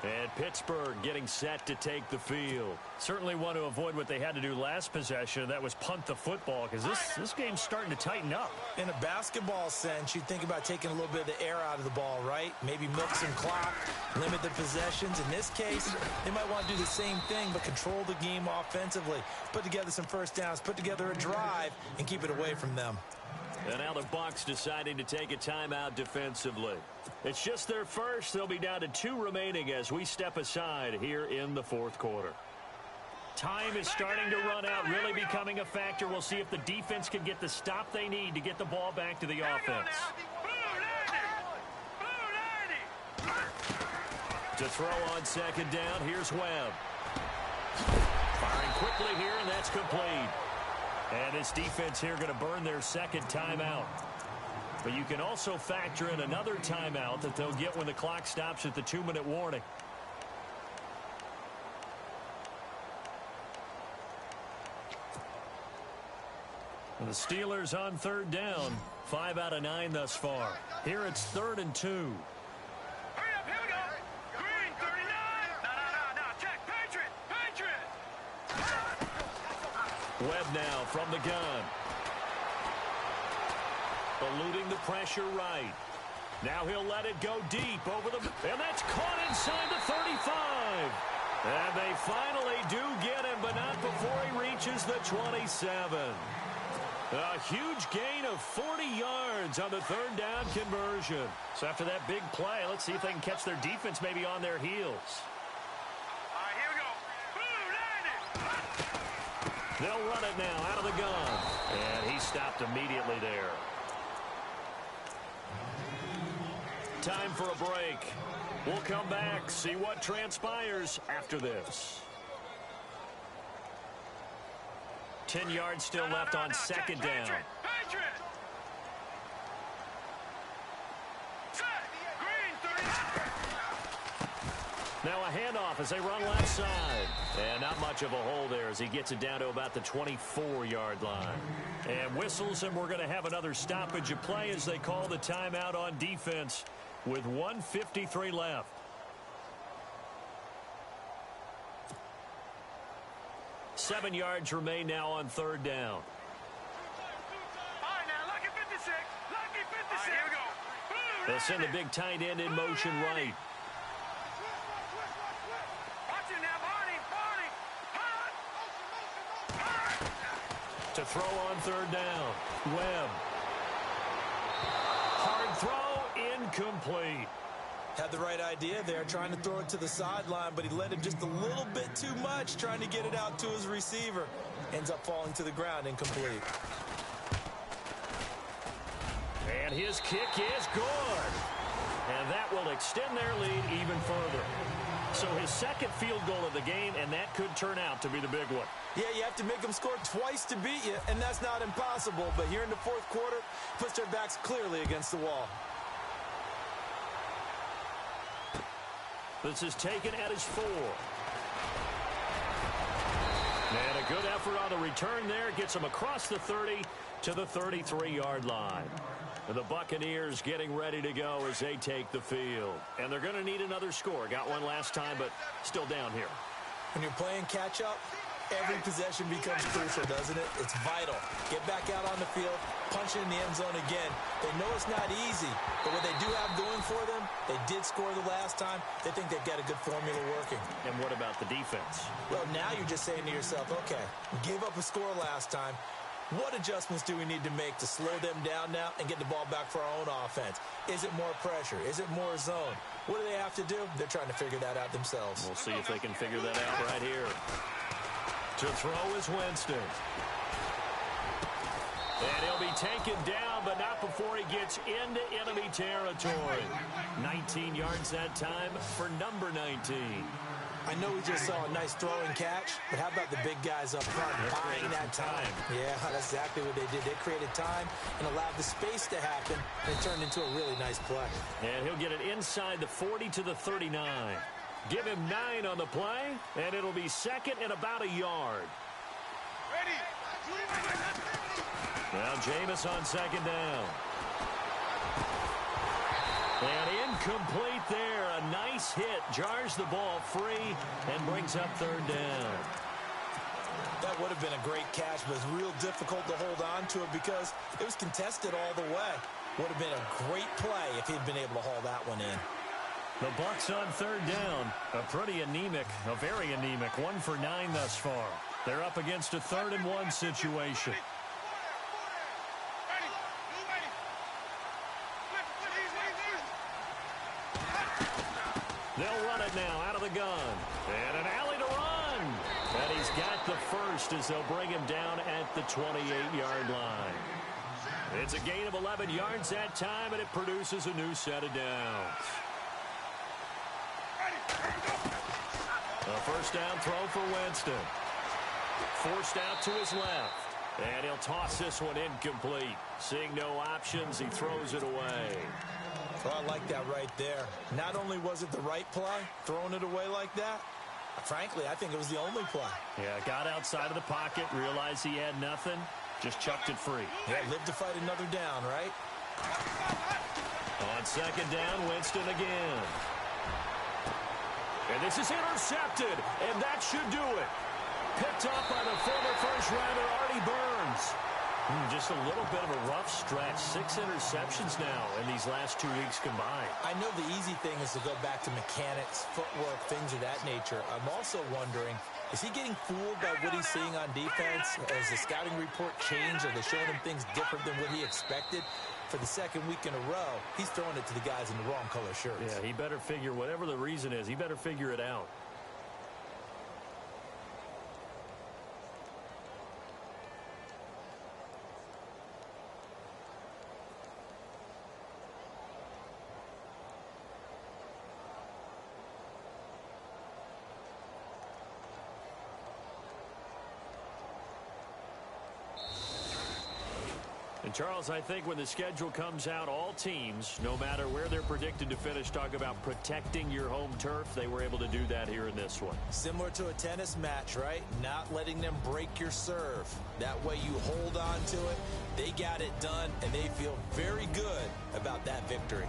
And Pittsburgh getting set to take the field. Certainly want to avoid what they had to do last possession. That was punt the football, because this game's starting to tighten up. In a basketball sense, you think about taking a little bit of the air out of the ball, right? Maybe milk some clock, limit the possessions. In this case, they might want to do the same thing, but control the game offensively. Put together some first downs, put together a drive, and keep it away from them. And now the Bucs deciding to take a timeout defensively. It's just their first. They'll be down to 2 remaining as we step aside here in the fourth quarter. Time is starting to run out, really becoming a factor. We'll see if the defense can get the stop they need to get the ball back to the offense. To throw on second down, here's Webb. Firing quickly here, and that's complete. And this defense here going to burn their second timeout. But you can also factor in another timeout that they'll get when the clock stops at the 2-minute warning. And the Steelers on third down. 5 out of 9 thus far. Here it's 3rd and 2. Hurry up, here we go. Green, 39. No. Check, Patriot. Webb now from the gun. Eluding the pressure right. Now he'll let it go deep over the... And that's caught inside the 35. And they finally do get him, but not before he reaches the 27. A huge gain of 40 yards on the third down conversion. So after that big play, let's see if they can catch their defense maybe on their heels. All right, here we go. Boom, They'll run it now out of the gun. And he stopped immediately there. Time for a break. We'll come back, see what transpires after this. 10 yards still left on second down. Patriot. Set. Green, 30. Now a handoff as they run left side. And not much of a hole there as he gets it down to about the 24-yard line. And whistles, and we're going to have another stoppage of play as they call the timeout on defense with 1:53 left. Seven yards remain now on third down. All right, now, lucky 56. Lucky 56. All right, here we go. Boom, They'll send the big tight end in motion right. Watch it now, Barney. Hot. To throw on third down. Webb. Hard throw, incomplete. Had the right idea there, trying to throw it to the sideline, but he led him just a little bit too much, trying to get it out to his receiver. Ends up falling to the ground, incomplete. And his kick is good. And that will extend their lead even further. So his second field goal of the game, and that could turn out to be the big one. Yeah, you have to make them score twice to beat you, and that's not impossible. But here in the fourth quarter, puts their backs clearly against the wall. This is taken at his 4. And a good effort on the return there. Gets him across the 30 to the 33-yard line. And the Buccaneers getting ready to go as they take the field. And they're going to need another score. Got one last time, but still down here. When you're playing catch-up, Every possession becomes crucial, doesn't it? It's vital. Get back out on the field, punch it in the end zone again. They know it's not easy, but what they do have going for them, they did score the last time. They think they've got a good formula working. And what about the defense? Well, now you're just saying to yourself, okay, we gave up a score last time. What adjustments do we need to make to slow them down now and get the ball back for our own offense? Is it more pressure? Is it more zone? What do they have to do? They're trying to figure that out themselves. We'll see if they can figure that out right here. To throw is Winston. And he'll be taken down, but not before he gets into enemy territory. 19 yards that time for number 19. I know we just saw a nice throw and catch, but how about the big guys up front buying that time? Yeah, that's exactly what they did. They created time and allowed the space to happen, and it turned into a really nice play. And he'll get it inside the 40 to the 39. Give him 9 on the play, and it'll be second and about a yard. Ready. Now Jameis on second down. And incomplete there. A nice hit. Jars the ball free and brings up third down. That would have been a great catch, but it's real difficult to hold on to it because it was contested all the way. Would have been a great play if he'd been able to haul that one in. The Bucs on third down. A very anemic 1 for 9 thus far. They're up against a 3rd and 1 situation. They'll run it now out of the gun. And an alley to run. And he's got the first as they'll bring him down at the 28-yard line. It's a gain of 11 yards that time, and it produces a new set of downs. A first down throw for Winston. Forced out to his left. And he'll toss this one incomplete. Seeing no options, he throws it away. Well, I like that right there. Not only was it the right play, throwing it away like that, frankly, I think it was the only play. Yeah, got outside of the pocket, realized he had nothing, just chucked it free. Yeah, live to fight another down, right? On second down, Winston again. And this is intercepted, and that should do it. Picked up by the former first-rounder, Artie Burns. Just a little bit of a rough stretch. 6 interceptions now in these last 2 weeks combined. I know the easy thing is to go back to mechanics, footwork, things of that nature. I'm also wondering, is he getting fooled by what he's seeing on defense? Has the scouting report changed? Are they showing him things different than what he expected? For the second week in a row, he's throwing it to the guys in the wrong color shirts. Yeah, he better figure, whatever the reason is, he better figure it out. And Charles, I think when the schedule comes out, all teams, no matter where they're predicted to finish, talk about protecting your home turf. They were able to do that here in this one. Similar to a tennis match, right? Not letting them break your serve. That way you hold on to it. They got it done, and they feel very good about that victory.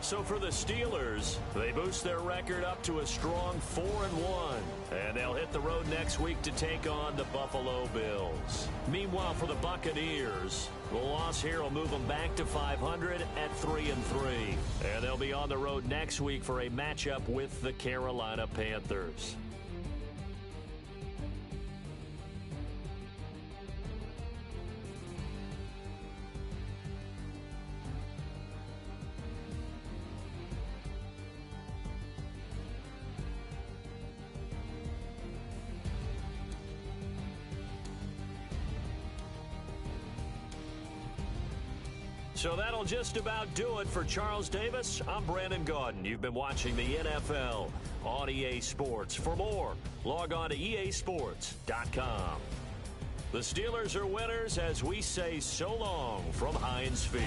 So for the Steelers, they boost their record up to a strong 4-1. And they'll hit the road next week to take on the Buffalo Bills. Meanwhile, for the Buccaneers, the loss here will move them back to 500 at 3-3. And they'll be on the road next week for a matchup with the Carolina Panthers. So that'll just about do it for Charles Davis. I'm Brandon Gaudin. You've been watching the NFL on EA Sports. For more, log on to easports.com. The Steelers are winners as we say so long from Heinz Field.